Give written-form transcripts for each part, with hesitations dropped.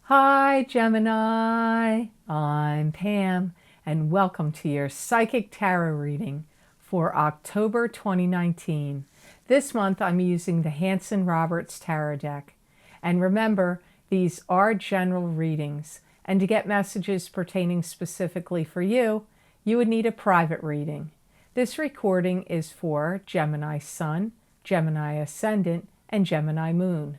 Hi, Gemini. I'm Pam, and welcome to your Psychic Tarot reading for October 2019. This month, I'm using the Hanson-Roberts Tarot deck. And remember, these are general readings, and to get messages pertaining specifically for you, you would need a private reading. This recording is for Gemini Sun, Gemini Ascendant, and Gemini Moon.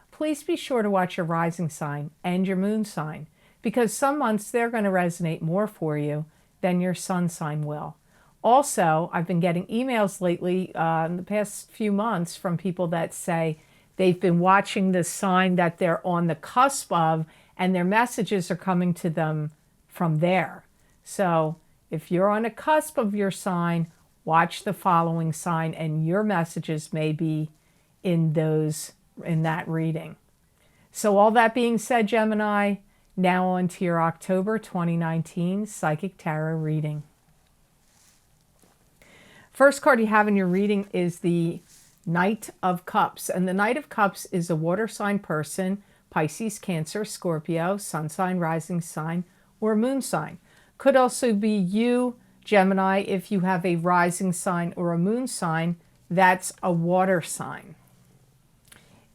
Please be sure to watch your rising sign and your moon sign, because some months they're going to resonate more for you than your sun sign will. Also, I've been getting emails lately in the past few months from people that say they've been watching the sign that they're on the cusp of, and their messages are coming to them from there. So if you're on a cusp of your sign, watch the following sign and your messages may be in that reading. So all that being said, Gemini, now on to your October 2019 Psychic Tarot reading. First card you have in your reading is the Knight of Cups. And the Knight of Cups is a water sign person, Pisces, Cancer, Scorpio, sun sign, rising sign, or moon sign. Could also be you, Gemini, if you have a rising sign or a moon sign, that's a water sign.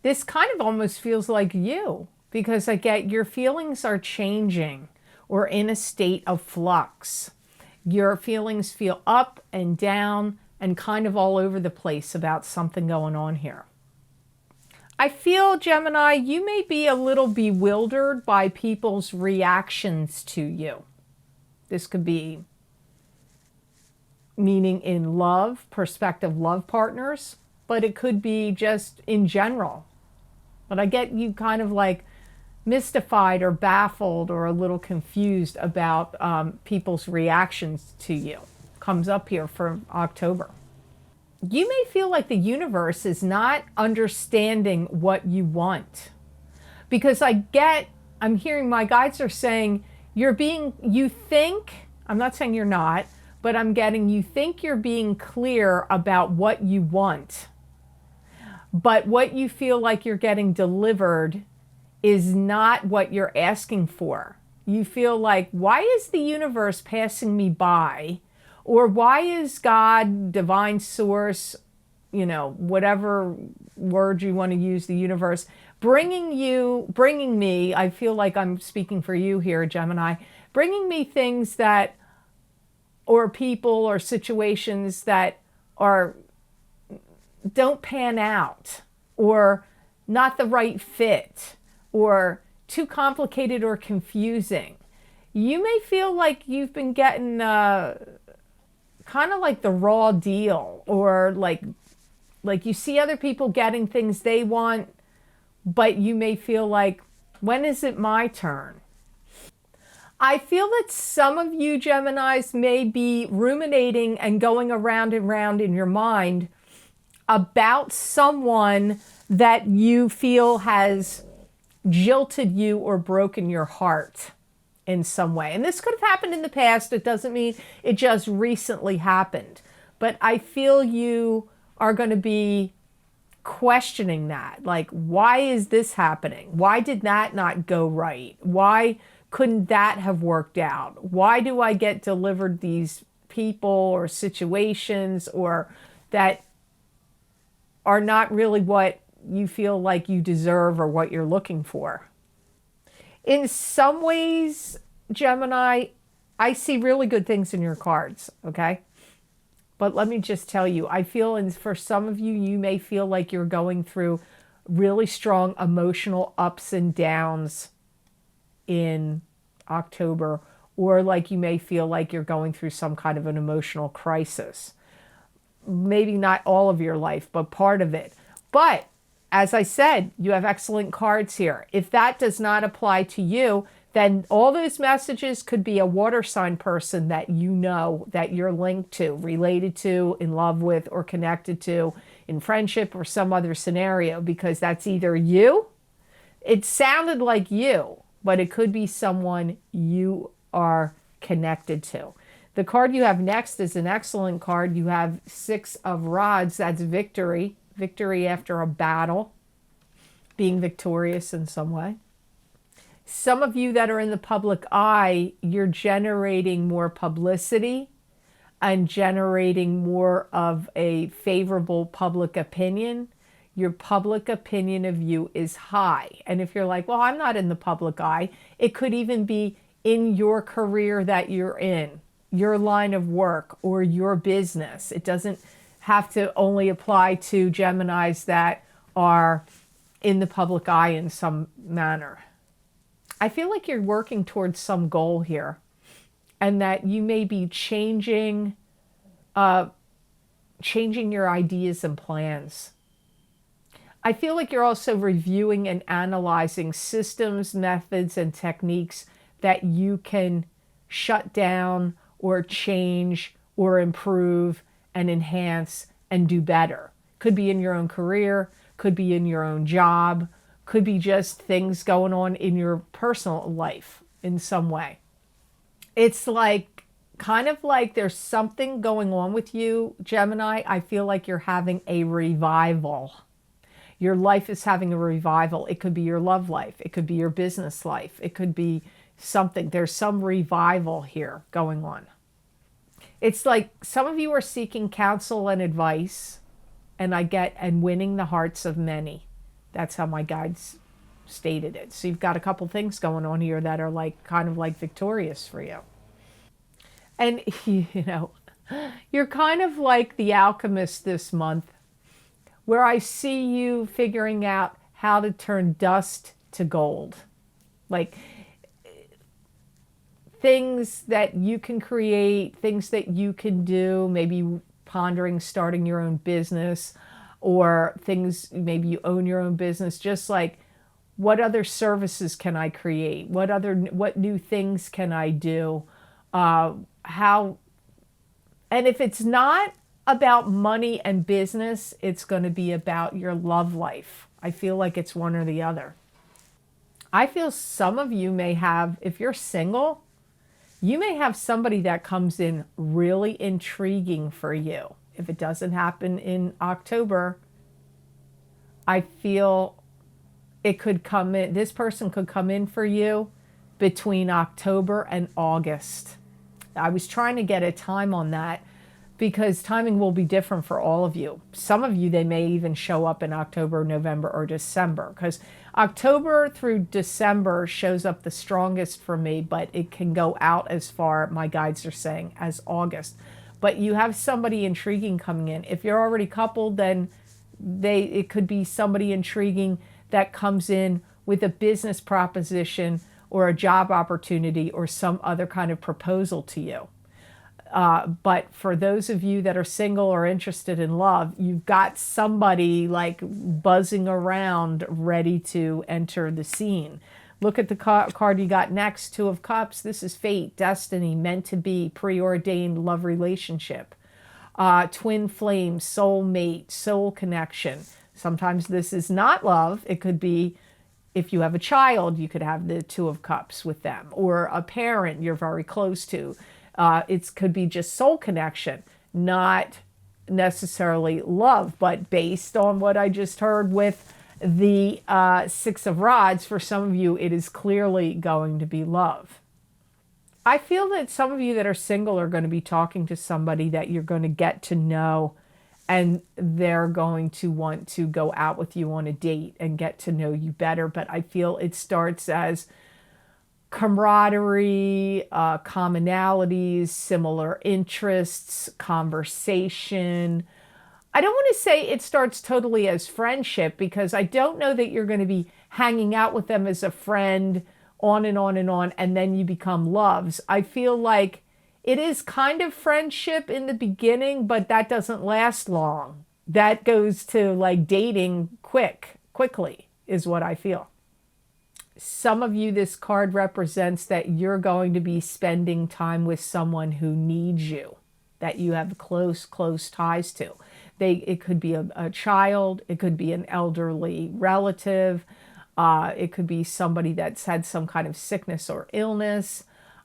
This kind of almost feels like you, because I get your feelings are changing or in a state of flux. Your feelings feel up and down and kind of all over the place about something going on here. I feel, Gemini, you may be a little bewildered by people's reactions to you. This could be meaning in love, prospective love partners, but it could be just in general. But I get you kind of like mystified or baffled or a little confused about people's reactions to you. Comes up here for October. You may feel like the universe is not understanding what you want. Because I'm hearing my guides are saying you think, I'm not saying you're not, but I'm getting you think you're being clear about what you want. But what you feel like you're getting delivered is not what you're asking for. You feel like, why is the universe passing me by? Or why is God, divine source, whatever word you want to use, the universe, bringing me, I feel like I'm speaking for you here, Gemini, bringing me things that, or people or situations that don't pan out, or not the right fit, or too complicated or confusing. You may feel like you've been getting kind of like the raw deal, or like you see other people getting things they want, but you may feel like, when is it my turn? I feel that some of you Geminis may be ruminating and going around and round in your mind about someone that you feel has jilted you or broken your heart in some way. And this could have happened in the past. It doesn't mean it just recently happened. But I feel you are going to be questioning that. Like, why is this happening? Why did that not go right? Why couldn't that have worked out? Why do I get delivered these people or situations or that are not really what you feel like you deserve or what you're looking for? In some ways, Gemini, I see really good things in your cards, okay? But let me just tell you, I feel for some of you, you may feel like you're going through really strong emotional ups and downs in October, or like you may feel like you're going through some kind of an emotional crisis. Maybe not all of your life, but part of it. But as I said, you have excellent cards here. If that does not apply to you, then all those messages could be a water sign person that you know, that you're linked to, related to, in love with, or connected to in friendship or some other scenario, because that's either you, it sounded like you, but it could be someone you are connected to. The card you have next is an excellent card. You have Six of Rods. That's victory. Victory after a battle. Being victorious in some way. Some of you that are in the public eye, you're generating more publicity and generating more of a favorable public opinion. Your public opinion of you is high. And if you're like, well, I'm not in the public eye, it could even be in your career that you're in, your line of work, or your business. It doesn't have to only apply to Geminis that are in the public eye in some manner. I feel like you're working towards some goal here, and that you may be changing your ideas and plans. I feel like you're also reviewing and analyzing systems, methods, and techniques that you can shut down or change or improve and enhance and do better. Could be in your own career, could be in your own job, could be just things going on in your personal life in some way. It's like, kind of like there's something going on with you, Gemini. I feel like you're having a revival. Your life is having a revival. It could be your love life. It could be your business life. It could be something. There's some revival here going on. It's like some of you are seeking counsel and advice, and winning the hearts of many. That's how my guides stated it. So you've got a couple things going on here that are like kind of like victorious for you. And you're kind of like the alchemist this month, where I see you figuring out how to turn dust to gold. Like things that you can create, things that you can do, maybe pondering starting your own business, or things, maybe you own your own business, just like, what other services can I create? What new things can I do? And if it's not about money and business, it's going to be about your love life. I feel like it's one or the other. I feel some of you may have, if you're single, you may have somebody that comes in really intriguing for you. If it doesn't happen in October, I feel it could come in, this person could come in for you between October and August. I was trying to get a time on that because timing will be different for all of you. Some of you, they may even show up in October, November, or December, because October through December shows up the strongest for me, but it can go out as far, my guides are saying, as August. But you have somebody intriguing coming in. If you're already coupled, then it could be somebody intriguing that comes in with a business proposition or a job opportunity or some other kind of proposal to you. But for those of you that are single or interested in love, you've got somebody like buzzing around ready to enter the scene. Look at the card you got next, Two of Cups. This is fate, destiny, meant to be, preordained love relationship. Twin flame, soul mate, soul connection. Sometimes this is not love. It could be, if you have a child, you could have the Two of Cups with them, or a parent you're very close to. It could be just soul connection, not necessarily love, but based on what I just heard with the Six of Rods, for some of you, it is clearly going to be love. I feel that some of you that are single are going to be talking to somebody that you're going to get to know, and they're going to want to go out with you on a date and get to know you better. But I feel it starts as camaraderie, commonalities, similar interests, conversation. I don't want to say it starts totally as friendship, because I don't know that you're going to be hanging out with them as a friend on and on and on, and then you become loves. I feel like it is kind of friendship in the beginning, but that doesn't last long. That goes to like dating quickly is what I feel. Some of you, this card represents that you're going to be spending time with someone who needs you, that you have close ties to. It could be a child, it could be an elderly relative, it could be somebody that's had some kind of sickness or illness.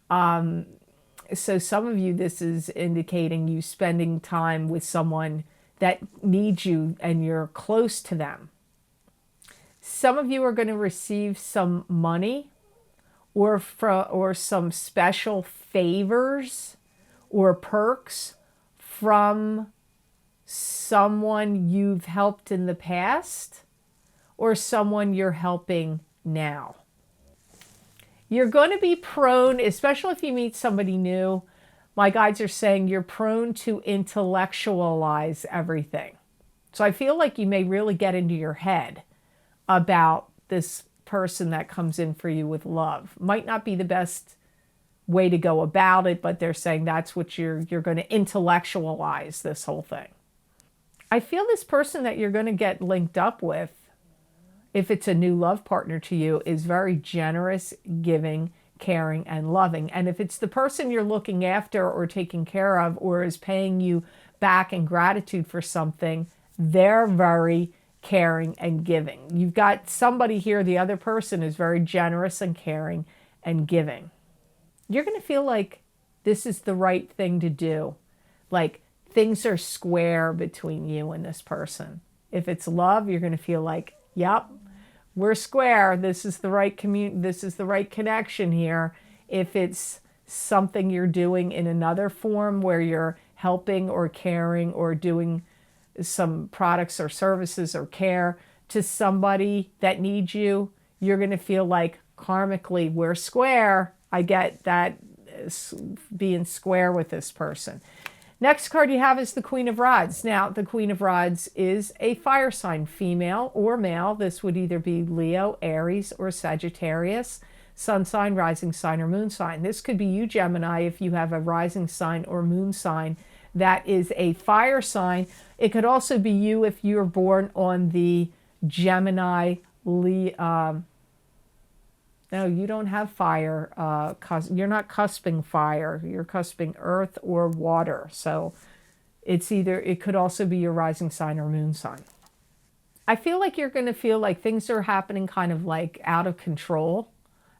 So some of you, this is indicating you spending time with someone that needs you and you're close to them. Some of you are going to receive some money or some special favors or perks from someone you've helped in the past or someone you're helping now. You're going to be prone, especially if you meet somebody new, my guides are saying you're prone to intellectualize everything. So I feel like you may really get into your head about this person that comes in for you with love. Might not be the best way to go about it, but they're saying that's what you're going to intellectualize this whole thing. I feel this person that you're going to get linked up with, if it's a new love partner to you, is very generous, giving, caring, and loving. And if it's the person you're looking after or taking care of or is paying you back in gratitude for something, they're very caring and giving. You've got somebody here, the other person is very generous and caring and giving. You're going to feel like this is the right thing to do. Like things are square between you and this person. If it's love, you're going to feel like, yep, we're square. This is the right this is the right connection here. If it's something you're doing in another form where you're helping or caring or doing some products or services or care to somebody that needs you, you're going to feel like karmically we're square. I get that being square with this person. Next card you have is the Queen of Rods. Now, the Queen of Rods is a fire sign, female or male. This would either be Leo, Aries, or Sagittarius, sun sign, rising sign, or moon sign. This could be you, Gemini, if you have a rising sign or moon sign that is a fire sign. It could also be you if you're born on the Gemini, no, you don't have fire. You're not cusping fire. You're cusping earth or water. So it could also be your rising sign or moon sign. I feel like you're going to feel like things are happening kind of like out of control,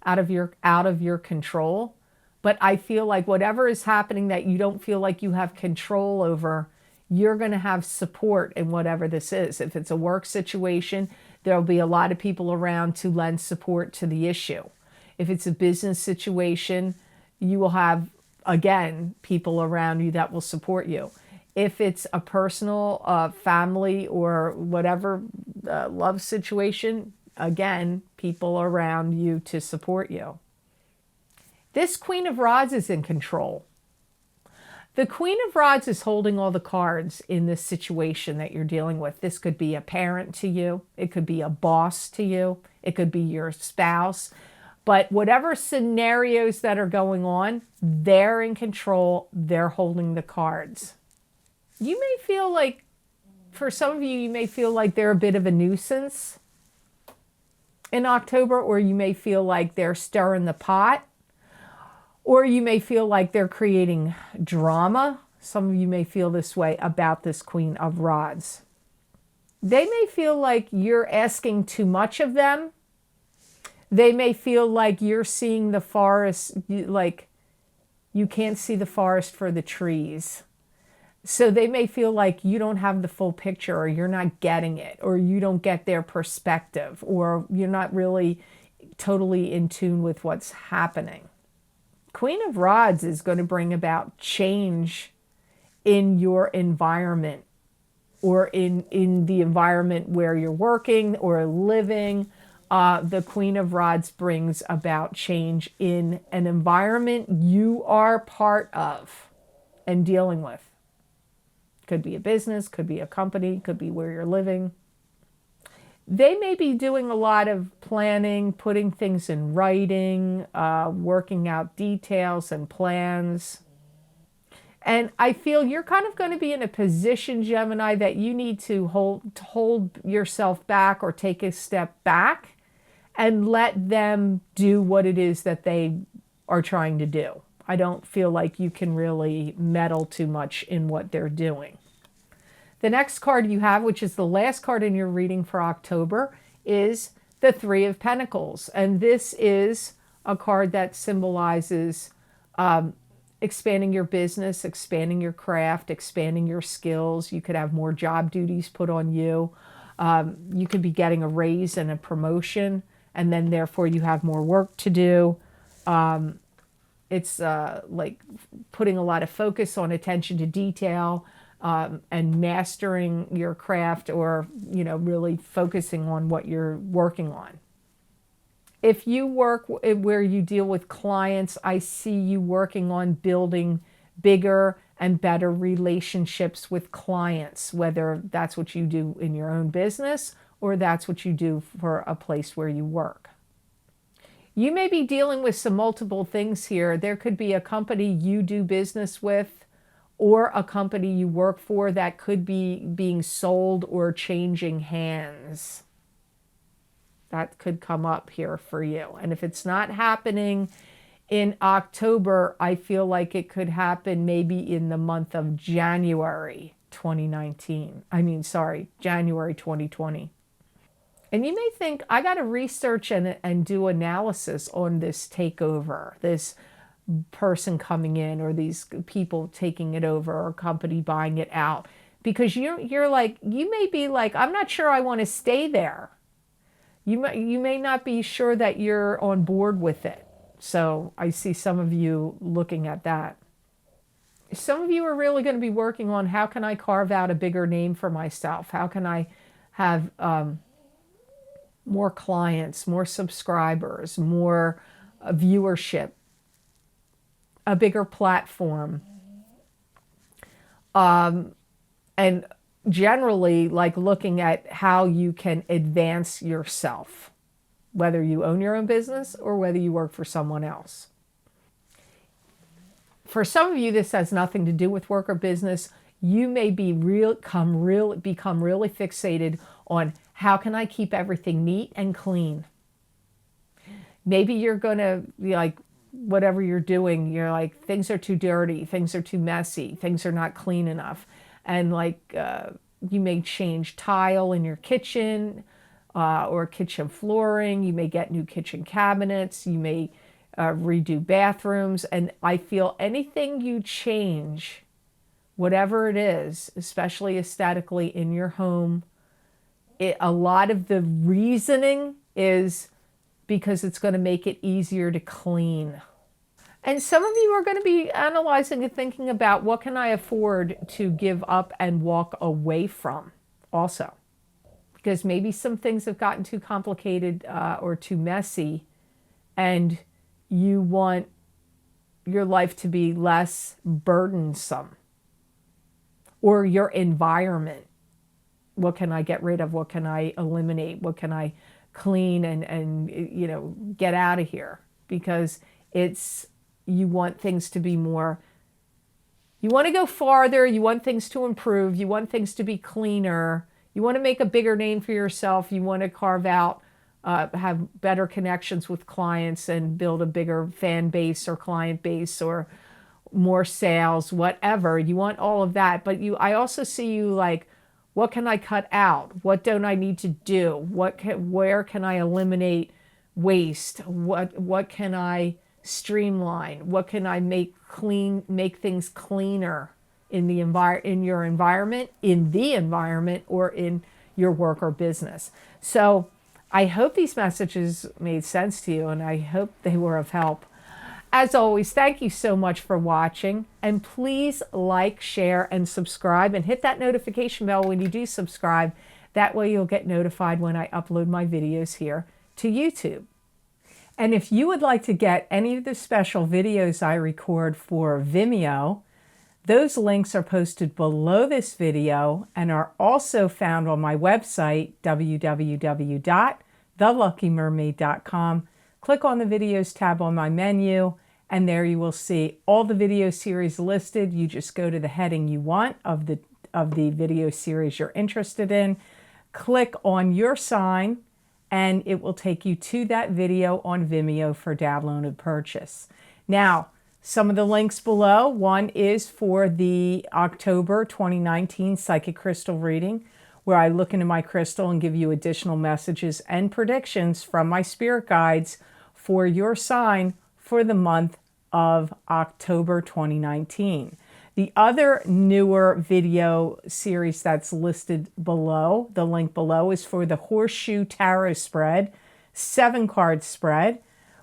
out of your control. But I feel like whatever is happening that you don't feel like you have control over, you're going to have support in whatever this is. If it's a work situation, there'll be a lot of people around to lend support to the issue. If it's a business situation, you will have, again, people around you that will support you. If it's a personal, family, or whatever love situation, again, people around you to support you. This Queen of Rods is in control. The Queen of Rods is holding all the cards in this situation that you're dealing with. This could be a parent to you. It could be a boss to you. It could be your spouse. But whatever scenarios that are going on, they're in control. They're holding the cards. You may feel like, for some of you, you may feel like they're a bit of a nuisance in October, or you may feel like they're stirring the pot. Or you may feel like they're creating drama. Some of you may feel this way about this Queen of Rods. They may feel like you're asking too much of them. They may feel like you're seeing the forest, like you can't see the forest for the trees. So they may feel like you don't have the full picture, or you're not getting it, or you don't get their perspective, or you're not really totally in tune with what's happening. Queen of Rods is going to bring about change in your environment, or in the environment where you're working or living. The Queen of Rods brings about change in an environment you are part of and dealing with. Could be a business, could be a company, could be where you're living. They may be doing a lot of planning, putting things in writing, working out details and plans. And I feel you're kind of going to be in a position, Gemini, that you need to hold yourself back or take a step back and let them do what it is that they are trying to do. I don't feel like you can really meddle too much in what they're doing. The next card you have, which is the last card in your reading for October, is the Three of Pentacles. And this is a card that symbolizes expanding your business, expanding your craft, expanding your skills. You could have more job duties put on you. You could be getting a raise and a promotion, and then therefore you have more work to do. It's like putting a lot of focus on attention to detail, and mastering your craft, or, really focusing on what you're working on. If you work where you deal with clients, I see you working on building bigger and better relationships with clients, whether that's what you do in your own business or that's what you do for a place where you work. You may be dealing with some multiple things here. There could be a company you do business with or a company you work for that could be being sold or changing hands. That could come up here for you. And if it's not happening in October, I feel like it could happen maybe in the month of January 2019. January 2020. And you may think, I got to research and do analysis on this takeover, this person coming in, or these people taking it over, or company buying it out. Because you're like, you may be like, I'm not sure I want to stay there. You may not be sure that you're on board with it. So I see some of you looking at that. Some of you are really going to be working on, how can I carve out a bigger name for myself? How can I have more clients, more subscribers, more viewership, a bigger platform. And generally, like, looking at how you can advance yourself, whether you own your own business or whether you work for someone else. For some of you, this has nothing to do with work or business. You may become really fixated on, how can I keep everything neat and clean? Maybe you're going to be like, whatever you're doing, you're like, things are too dirty, things are too messy, things are not clean enough. And like, you may change tile in your kitchen, or kitchen flooring. You may get new kitchen cabinets. You may redo bathrooms. And I feel anything you change, whatever it is, especially aesthetically in your home, a lot of the reasoning is because it's going to make it easier to clean. And some of you are going to be analyzing and thinking about, what can I afford to give up and walk away from also? Because maybe some things have gotten too complicated or too messy, and you want your life to be less burdensome. Or your environment. What can I get rid of? What can I eliminate? What can I clean and get out of here? Because you want things to be more, you want to go farther, you want things to improve, you want things to be cleaner, you want to make a bigger name for yourself, you want to carve out, have better connections with clients and build a bigger fan base or client base or more sales, whatever. You want all of that. But I also see you like, what can I cut out? What don't I need to do? Where can I eliminate waste? What can I streamline? What can I make things cleaner in your environment, or in your work or business? So I hope these messages made sense to you, and I hope they were of help. As always, thank you so much for watching, and please like, share, and subscribe, and hit that notification bell when you do subscribe. That way you'll get notified when I upload my videos here to YouTube. And if you would like to get any of the special videos I record for Vimeo, those links are posted below this video and are also found on my website, www.theluckymermaid.com. Click on the videos tab on my menu, and there you will see all the video series listed. You just go to the heading you want of the video series you're interested in, click on your sign, and it will take you to that video on Vimeo for download and purchase. Now, some of the links below, one is for the October 2019 Psychic Crystal reading, where I look into my crystal and give you additional messages and predictions from my spirit guides for your sign for the month of October 2019. The other newer video series that's listed below, the link below, is for the Horseshoe Tarot spread, 7-card spread,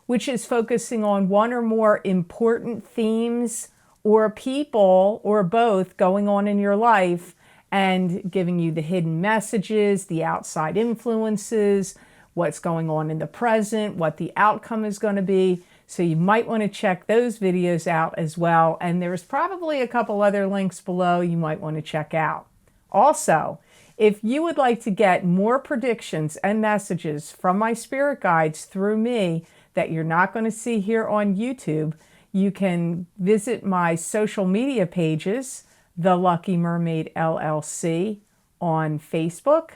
which is focusing on one or more important themes or people or both going on in your life and giving you the hidden messages, the outside influences, what's going on in the present, what the outcome is going to be. So you might want to check those videos out as well. And there's probably a couple other links below you might want to check out. Also, if you would like to get more predictions and messages from my spirit guides through me that you're not going to see here on YouTube, you can visit my social media pages, The Lucky Mermaid LLC on Facebook,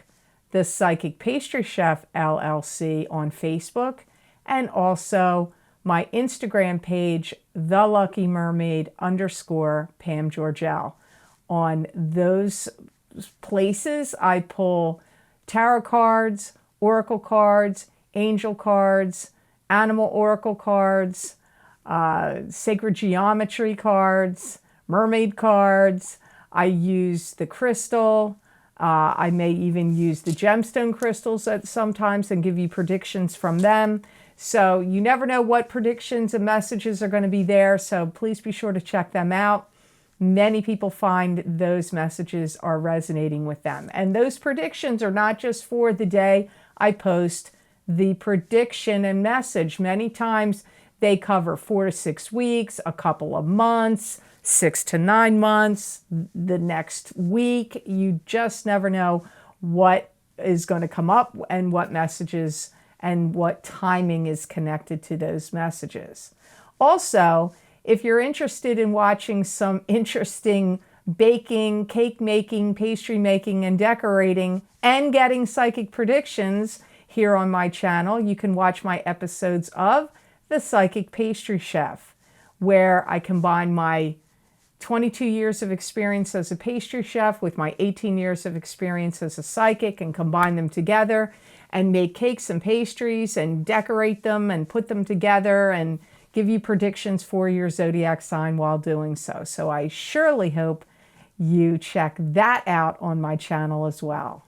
The Psychic Pastry Chef LLC on Facebook, and also my Instagram page, The Lucky Mermaid _ Pam Georgel. On those places, I pull tarot cards, oracle cards, angel cards, animal oracle cards, sacred geometry cards, mermaid cards. I use the crystal. I may even use the gemstone crystals at sometimes and give you predictions from them. So you never know what predictions and messages are going to be there. So please be sure to check them out. Many people find those messages are resonating with them. And those predictions are not just for the day I post the prediction and message. Many times they cover 4 to 6 weeks, a couple of months, 6 to 9 months, the next week. You just never know what is going to come up and what messages and what timing is connected to those messages. Also, if you're interested in watching some interesting baking, cake making, pastry making, and decorating, and getting psychic predictions here on my channel, you can watch my episodes of The Psychic Pastry Chef, where I combine my 22 years of experience as a pastry chef with my 18 years of experience as a psychic and combine them together and make cakes and pastries and decorate them and put them together and give you predictions for your zodiac sign while doing so. So I surely hope you check that out on my channel as well.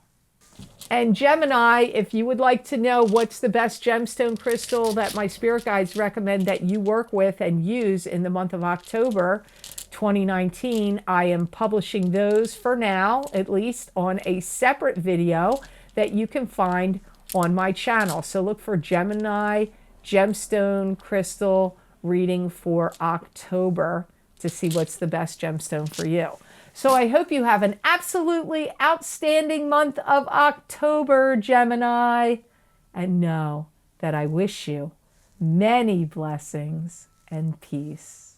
And Gemini, if you would like to know what's the best gemstone crystal that my spirit guides recommend that you work with and use in the month of October 2019, I am publishing those for now, at least on a separate video that you can find on my channel. So look for Gemini gemstone crystal reading for October to see what's the best gemstone for you. So I hope you have an absolutely outstanding month of October, Gemini, and know that I wish you many blessings and peace.